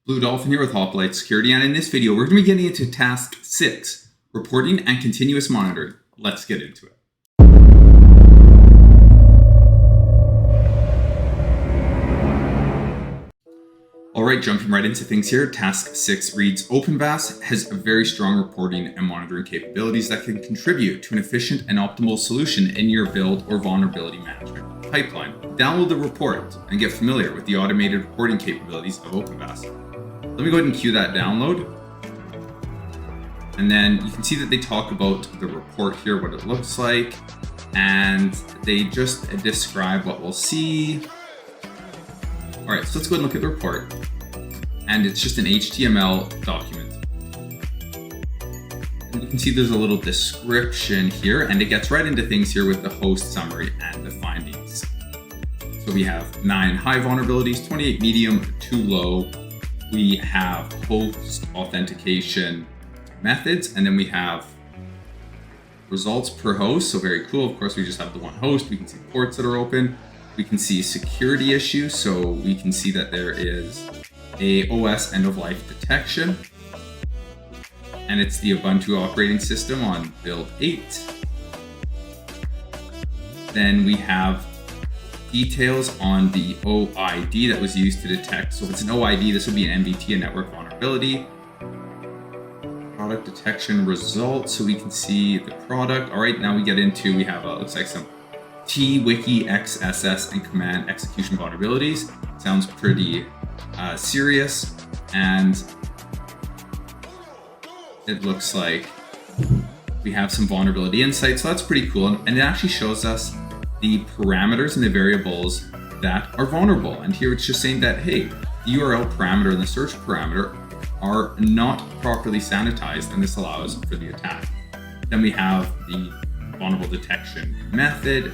Blue Dolphin here with Hoplite Security, and in this video we're going to be getting into task 6, reporting and continuous monitoring. Let's get into it. Alright, jumping right into things here, task 6 reads, OpenVAS has very strong reporting and monitoring capabilities that can contribute to an efficient and optimal solution in your build or vulnerability management pipeline. Download the report and get familiar with the automated reporting capabilities of OpenVAS. Let me go ahead and cue that download. And then you can see that they talk about the report here, what it looks like, and they just describe what we'll see. All right, so let's go ahead and look at the report. And it's just an HTML document. And you can see there's a little description here, and it gets right into things here with the host summary and the findings. So we have 9 high vulnerabilities, 28 medium, 2 low. We have host authentication methods, and then we have results per host. So very cool. Of course, we just have the one host. We can see ports that are open. We can see security issues. So we can see that there is a OS end of life detection, and it's the Ubuntu operating system on build 8. Then we have details on the OID that was used to detect. So if it's an OID, this would be an MVT, a network vulnerability. Product detection results, so we can see the product. All right, now we get into, we have looks like some T-Wiki XSS and command execution vulnerabilities. Sounds pretty serious, and it looks like we have some vulnerability insights, so that's pretty cool. And it actually shows us the parameters and the variables that are vulnerable. And here it's just saying that, hey, the URL parameter and the search parameter are not properly sanitized, and this allows for the attack. Then we have the vulnerable detection method,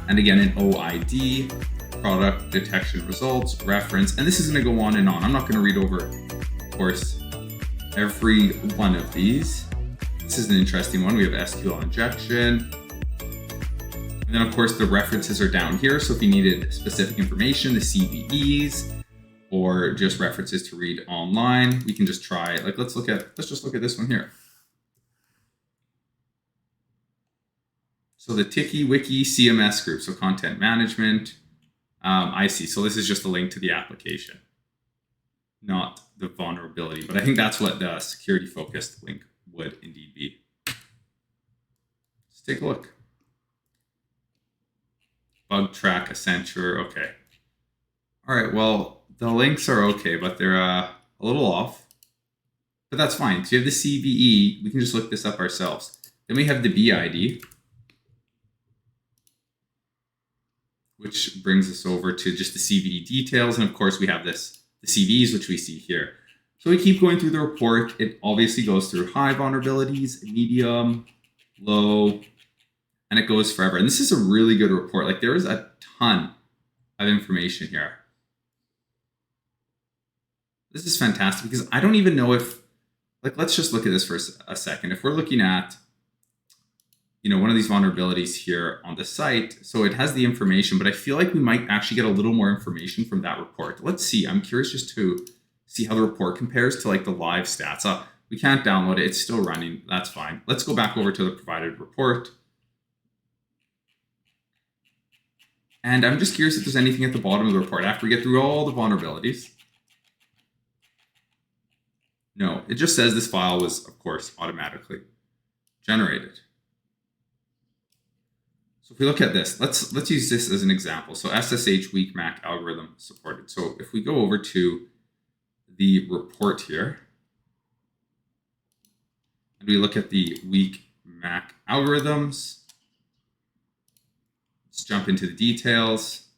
and again, an OID, product detection results, reference, and this is going to go on and on. I'm not going to read over, of course, every one of these. This is an interesting one. We have SQL injection. And then, of course, the references are down here. So if you needed specific information, the CVEs, or just references to read online, we can just try, like, let's just look at this one here. So the Tiki-Wiki CMS group, so content management. I see. So this is just a link to the application, not the vulnerability. But I think that's what the security-focused link would indeed be. Let's take a look. Bug track, Accenture, okay. All right, well, the links are okay, but they're a little off. But that's fine. So you have the CVE. We can just look this up ourselves. Then we have the BID, which brings us over to just the CVE details. And of course, we have the CVEs, which we see here. So we keep going through the report. It obviously goes through high vulnerabilities, medium, low, and it goes forever. And this is a really good report. Like, there is a ton of information here. This is fantastic because I don't even know if, like, let's just look at this for a second. If we're looking at, one of these vulnerabilities here on the site, so it has the information, but I feel like we might actually get a little more information from that report. Let's see. I'm curious just to see how the report compares to, like, the live stats. We can't download it. It's still running. That's fine. Let's go back over to the provided report. And I'm just curious if there's anything at the bottom of the report after we get through all the vulnerabilities. No, it just says this file was, of course, automatically generated. So if we look at this, let's use this as an example. So SSH weak MAC algorithm supported. So if we go over to the report here, and we look at the weak MAC algorithms, let's jump into the details.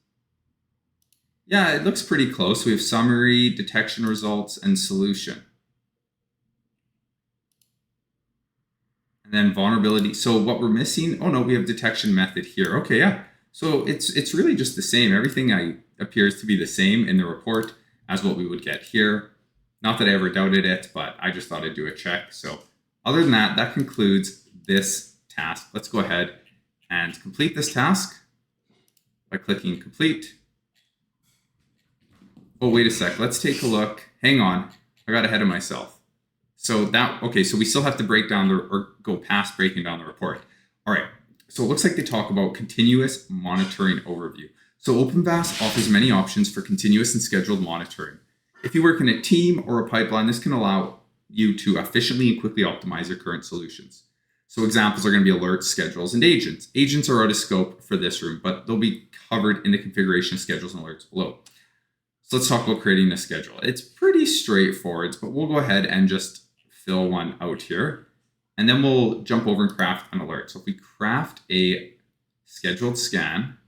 Yeah, it looks pretty close. We have summary, detection results, and solution. And then vulnerability. So what we're missing, oh no, we have detection method here. Okay, yeah. So it's really just the same. Everything appears to be the same in the report as what we would get here. Not that I ever doubted it, but I just thought I'd do a check. So other than that, that concludes this task. Let's go ahead and complete this task by clicking complete. Oh, wait a sec. Let's take a look. hang on, I got ahead of myself. So so we still have to break down or go past breaking down the report. All right, so it looks like they talk about continuous monitoring overview. So OpenVAS offers many options for continuous and scheduled monitoring. If you work in a team or a pipeline, this can allow you to efficiently and quickly optimize your current solutions. So examples are going to be alerts, schedules, and agents. Agents are out of scope for this room, but they'll be covered in the configuration schedules and alerts below. So let's talk about creating a schedule. It's pretty straightforward, but we'll go ahead and just fill one out here. And then we'll jump over and craft an alert. So if we craft a scheduled scan,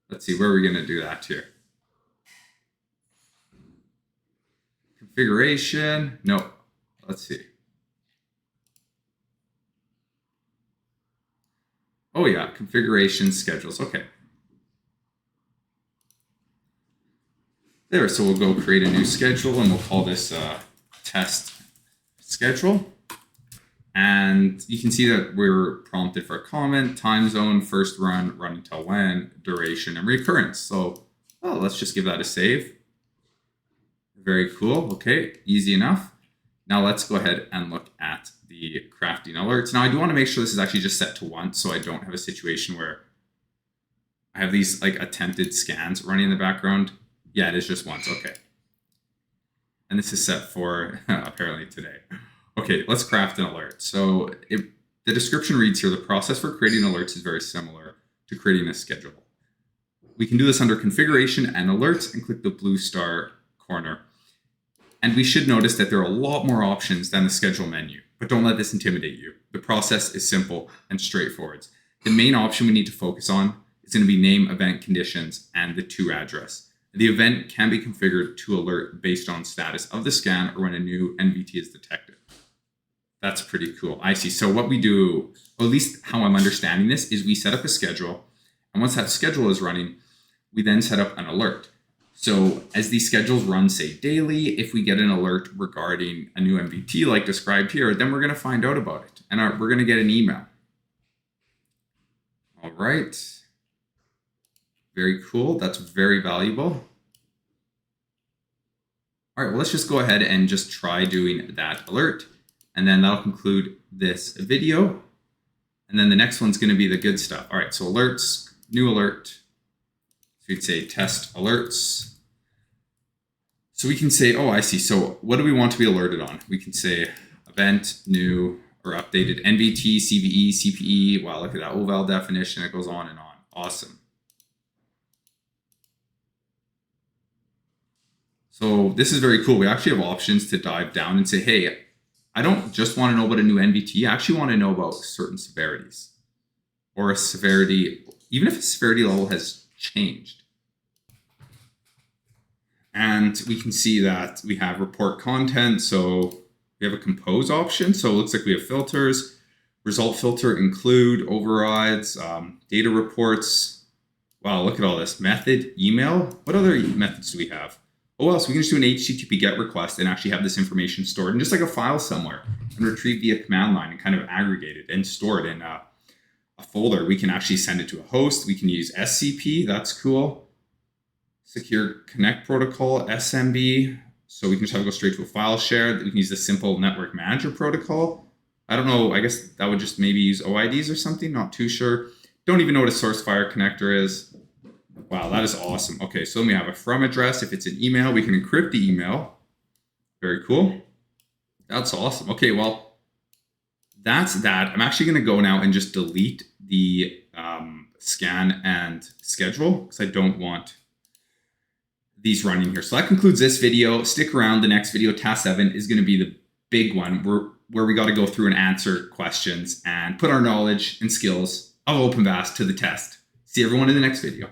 let's see, where are we going to do that here? Configuration, no, let's see. Oh yeah, configuration schedules, okay. There, so we'll go create a new schedule and we'll call this test schedule. And you can see that we're prompted for a comment, time zone, first run, run until when, duration, and recurrence. So let's just give that a save. Very cool. Okay, easy enough. Now let's go ahead and look at the crafting alerts. Now I do want to make sure this is actually just set to once, so I don't have a situation where I have these like attempted scans running in the background. Yeah, it is just once. Okay. And this is set for apparently today. Okay, let's craft an alert. So the description reads here, the process for creating alerts is very similar to creating a schedule. We can do this under configuration and alerts and click the blue star corner. And we should notice that there are a lot more options than the schedule menu, but don't let this intimidate you. The process is simple and straightforward. The main option we need to focus on is going to be name, event, conditions, and the to address. The event can be configured to alert based on status of the scan or when a new NVT is detected. That's pretty cool. I see. So what we do, or at least how I'm understanding this, is we set up a schedule. And once that schedule is running, we then set up an alert. So as these schedules run, say daily, if we get an alert regarding a new NVT like described here, then we're going to find out about it. And we're going to get an email. All right. Very cool. That's very valuable. All right, well, let's just go ahead and just try doing that alert. And then that'll conclude this video. And then the next one's going to be the good stuff. All right, so alerts, new alert. So we'd say test alerts. So we can say, oh, I see. So what do we want to be alerted on? We can say event, new, or updated NVT, CVE, CPE. Wow, look at that OVAL definition. It goes on and on. Awesome. So this is very cool. We actually have options to dive down and say, hey, I don't just want to know about a new NVT. I actually want to know about certain severities or a severity, even if a severity level has changed. And we can see that we have report content. So we have a compose option. So it looks like we have filters, result filter, include, overrides, data reports. Wow, look at all this. Method, email. What other methods do we have? Oh, well, so we can just do an HTTP GET request and actually have this information stored in just like a file somewhere and retrieve via command line and kind of aggregate it and store it in a folder. We can actually send it to a host. We can use SCP. That's cool. Secure Connect Protocol, SMB. So we can just have it go straight to a file share. We can use the simple network manager protocol. I don't know. I guess that would just maybe use OIDs or something. Not too sure. Don't even know what a source fire connector is. Wow, that is awesome. Okay, so then we have a from address. If it's an email, we can encrypt the email. Very cool. That's awesome. Okay, well, that's that. I'm actually going to go now and just delete the scan and schedule because I don't want these running here. So that concludes this video. Stick around. The next video, Task 7, is going to be the big one where we got to go through and answer questions and put our knowledge and skills of OpenVAS to the test. See everyone in the next video.